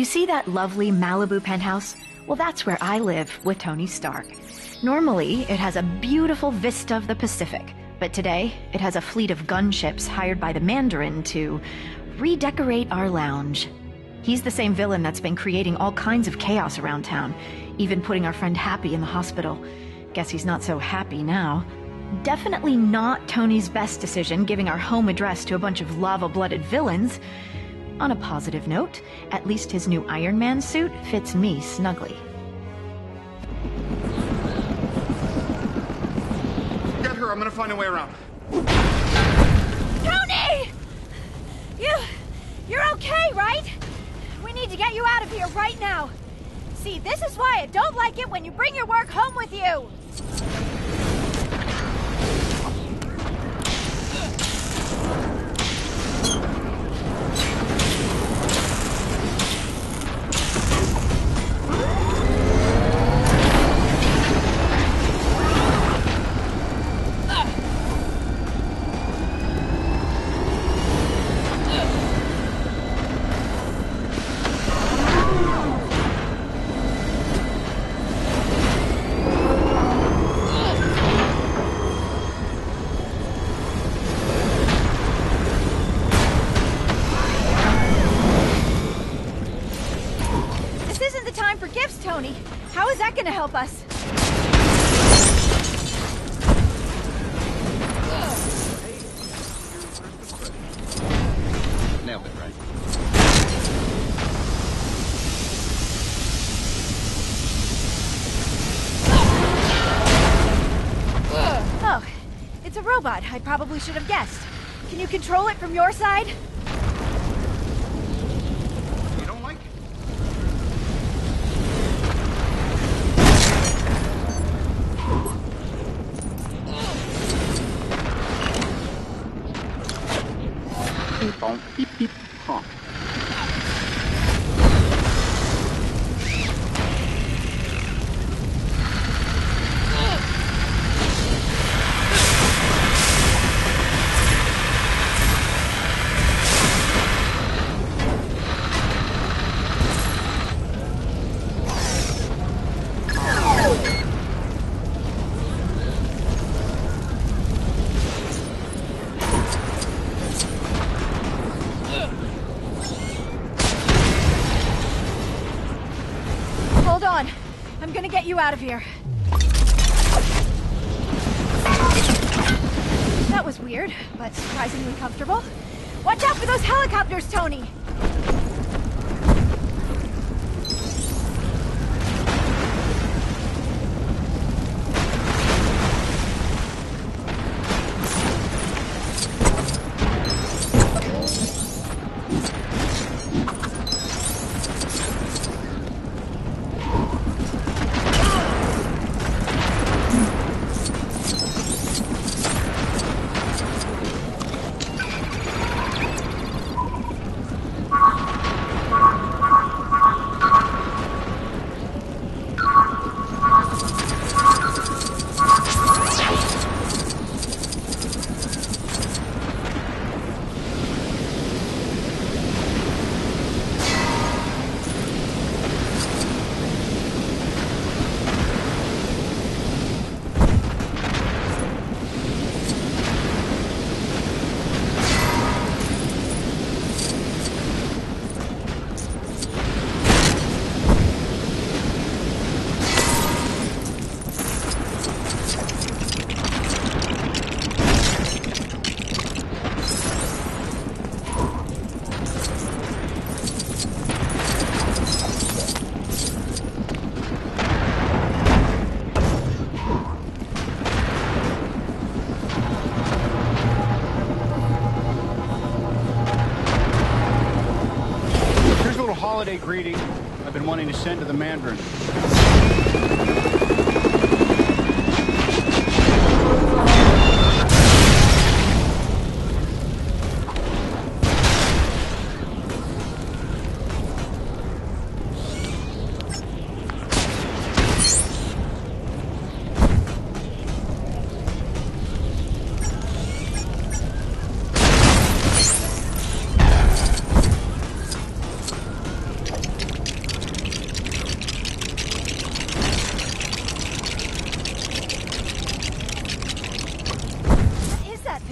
You see that lovely Malibu penthouse? Well, that's where I live with Tony Stark. Normally, it has a beautiful vista of the Pacific, but today, it has a fleet of gunships hired by the Mandarin to redecorate our lounge. He's the same villain that's been creating all kinds of chaos around town, even putting our friend Happy in the hospital. Guess he's not so happy now. Definitely not Tony's best decision giving our home address to a bunch of lava-blooded villains. On a positive note, at least his new Iron Man suit fits me snugly. Get her, I'm gonna find a way around. Tony! You're okay, right? We need to get you out of here right now. See, this is why I don't like it when you bring your work home with you. Tony, how is that going to help us? Nailed it, right? Oh, it's a robot. I probably should have guessed. Can you control it from your side? You don't like it? Beep, beep, huh. Hold on. I'm gonna get you out of here. That was weird, but surprisingly comfortable. Watch out for those helicopters, Tony! Holiday greeting I've been wanting to send to the Mandarin.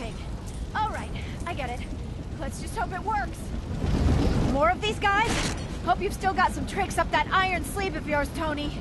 thing. All right, I get it. Let's just hope it works. More of these guys? Hope you've still got some tricks up that iron sleeve of yours, Tony.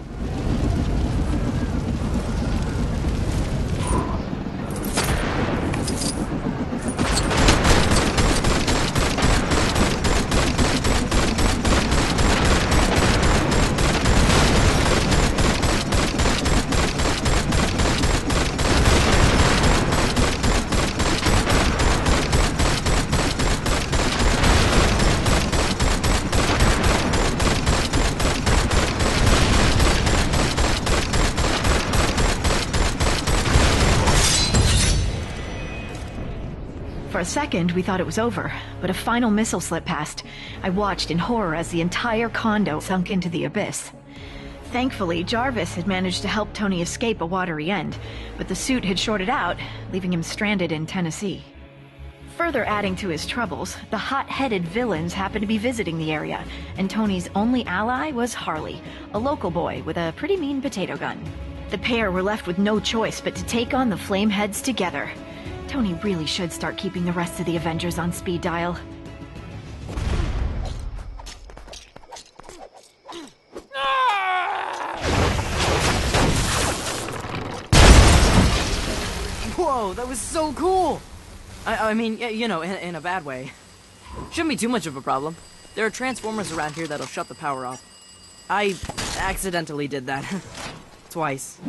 For a second, we thought it was over, but a final missile slipped past. I watched in horror as the entire condo sunk into the abyss. Thankfully, Jarvis had managed to help Tony escape a watery end, but the suit had shorted out, leaving him stranded in Tennessee. Further adding to his troubles, the hot-headed villains happened to be visiting the area, and Tony's only ally was Harley, a local boy with a pretty mean potato gun. The pair were left with no choice but to take on the Flameheads together. Tony really should start keeping the rest of the Avengers on speed dial. Whoa, that was so cool! I mean, you know, in a bad way. Shouldn't be too much of a problem. There are transformers around here that'll shut the power off. I accidentally did that. Twice.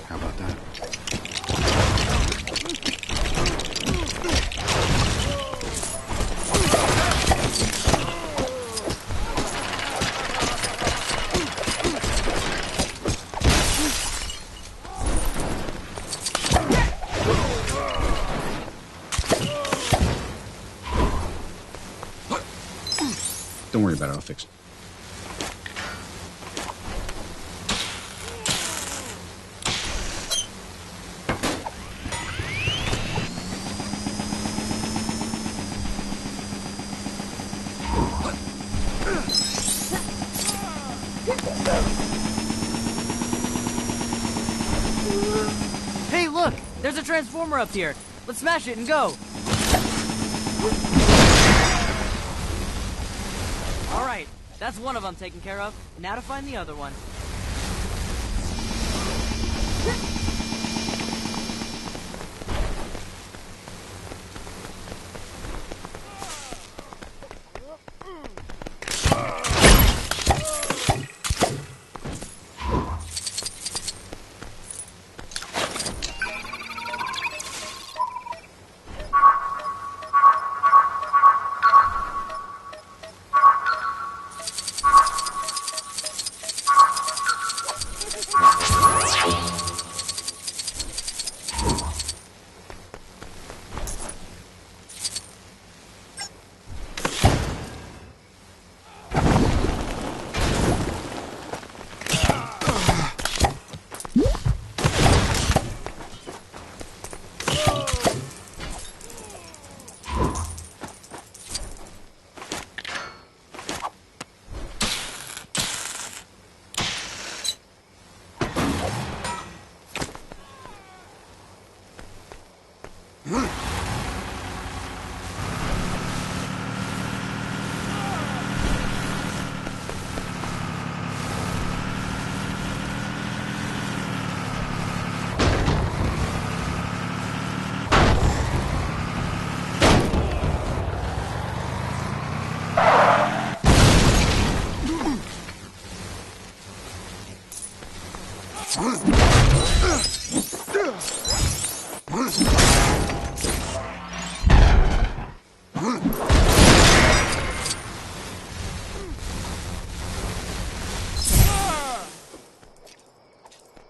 How about that? Don't worry about it, I'll fix it. Hey, look! There's a transformer up here! Let's smash it and go! Alright, that's one of them taken care of. Now to find the other one.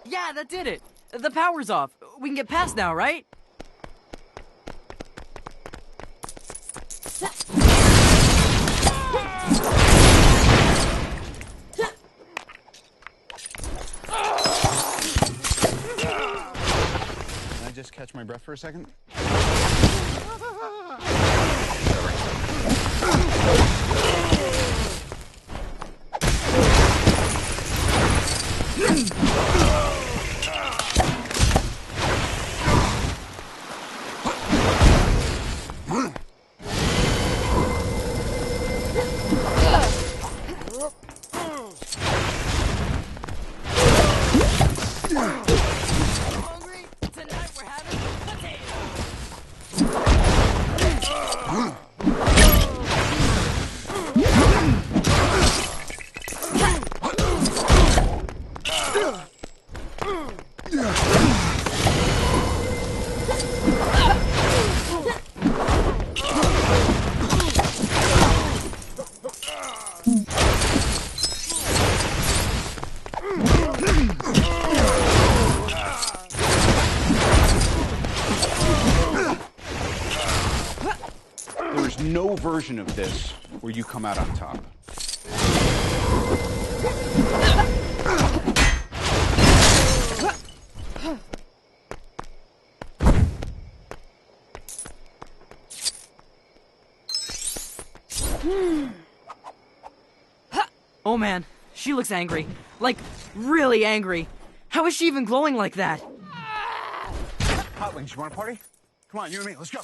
Yeah, that did it! The power's off. We can get past now, right? Can I just catch my breath for a second? no version of this where you come out on top. Oh man, she looks angry. Like, really angry. How is she even glowing like that? Hot Wings, you want to party? Come on, you and me, let's go.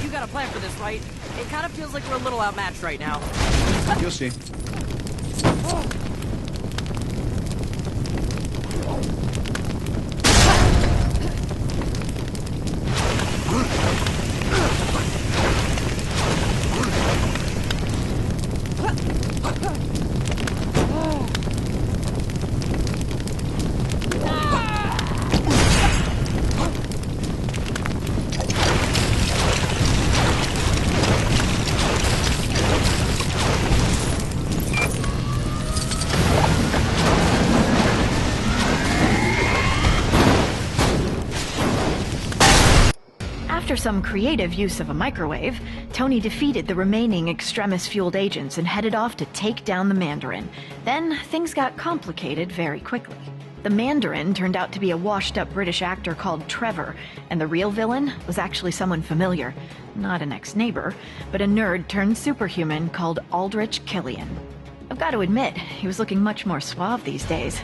You got a plan for this, right? It kind of feels like we're a little outmatched right now. You'll see. After some creative use of a microwave, Tony defeated the remaining Extremis-fueled agents and headed off to take down the Mandarin. Then, things got complicated very quickly. The Mandarin turned out to be a washed-up British actor called Trevor, and the real villain was actually someone familiar. Not an ex-neighbor, but a nerd-turned-superhuman called Aldrich Killian. I've got to admit, he was looking much more suave these days.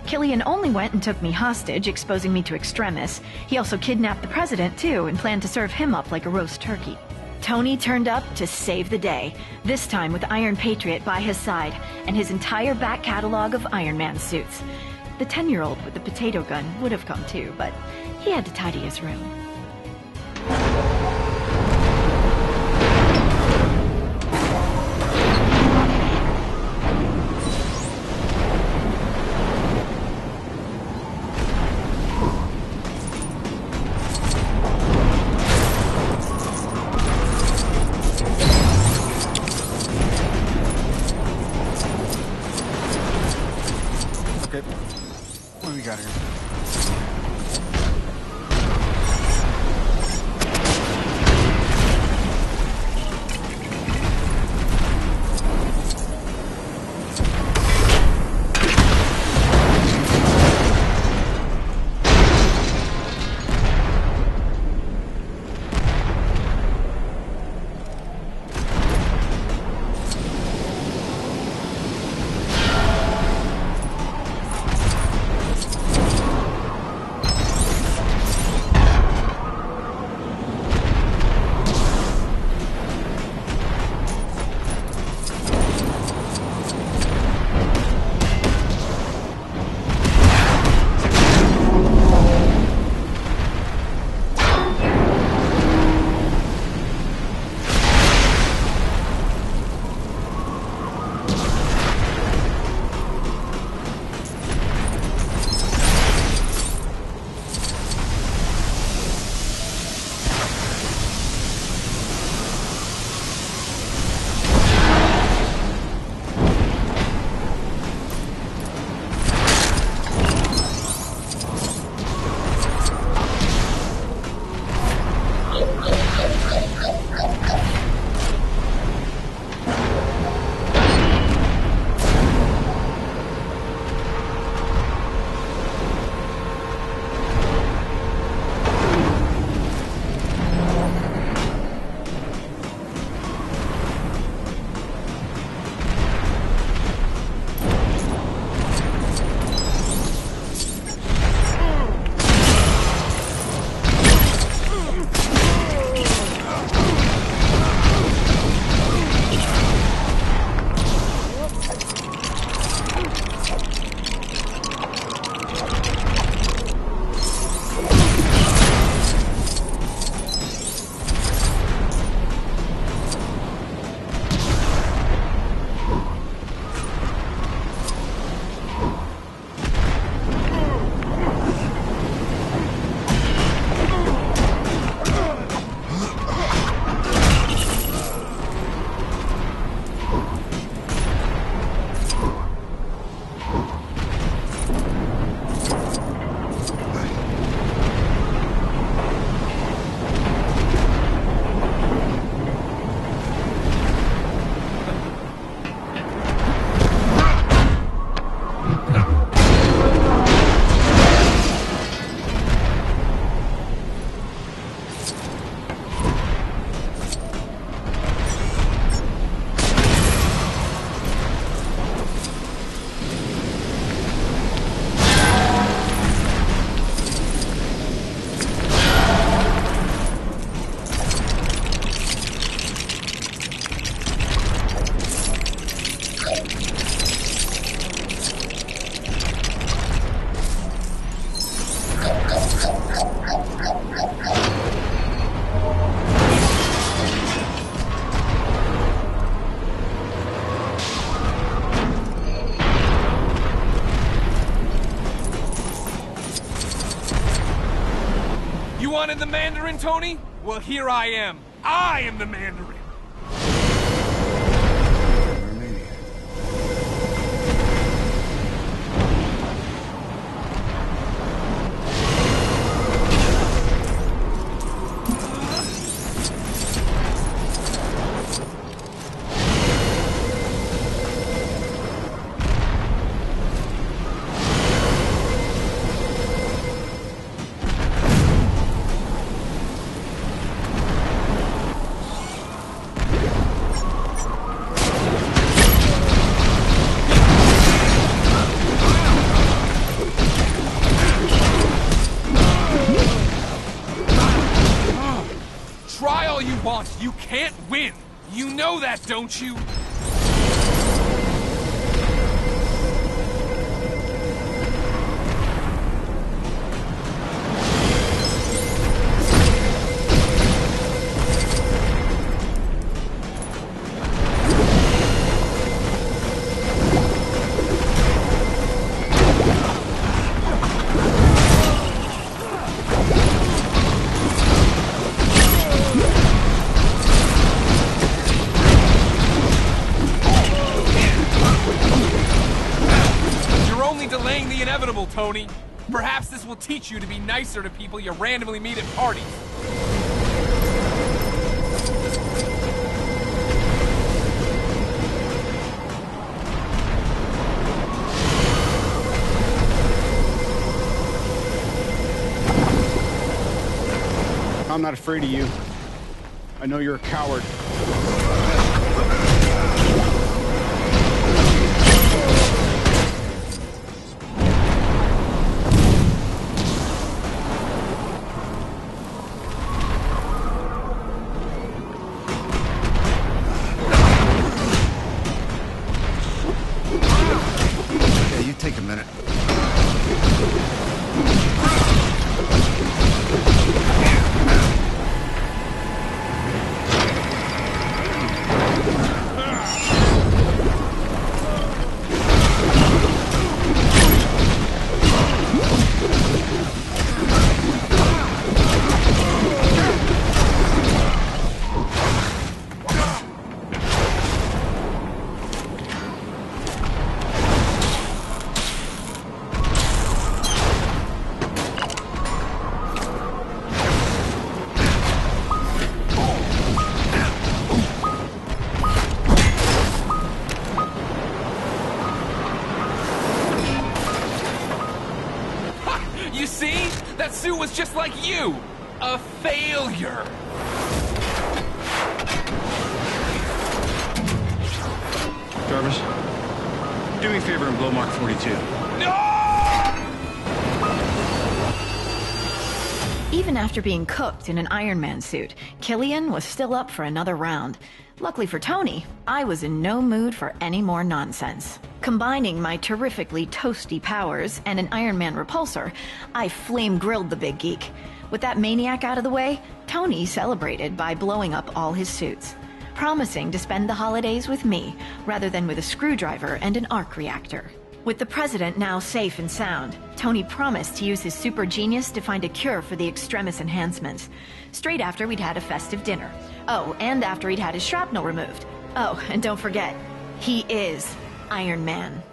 Killian only went and took me hostage, exposing me to Extremis. He also kidnapped the president, too, and planned to serve him up like a roast turkey. Tony turned up to save the day, this time with Iron Patriot by his side, and his entire back catalog of Iron Man suits. The 10-year-old with the potato gun would have come too, but he had to tidy his room. Okay. What do we got here? the Mandarin, Tony? Well, here I am. I am the Mandarin. Try all you want, you can't win! You know that, don't you? Delaying the inevitable, Tony. Perhaps this will teach you to be nicer to people you randomly meet at parties. I'm not afraid of you. I know you're a coward. Take a minute. You see? That suit was just like you! A failure! Jarvis, do me a favor and blow Mark 42. No! Even after being cooked in an Iron Man suit, Killian was still up for another round. Luckily for Tony, I was in no mood for any more nonsense. Combining my terrifically toasty powers and an Iron Man repulsor, I flame-grilled the big geek. With that maniac out of the way, Tony celebrated by blowing up all his suits, promising to spend the holidays with me rather than with a screwdriver and an arc reactor. With the president now safe and sound, Tony promised to use his super genius to find a cure for the extremis enhancements. Straight after we'd had a festive dinner. Oh, and after he'd had his shrapnel removed. Oh, and don't forget, he is Iron Man.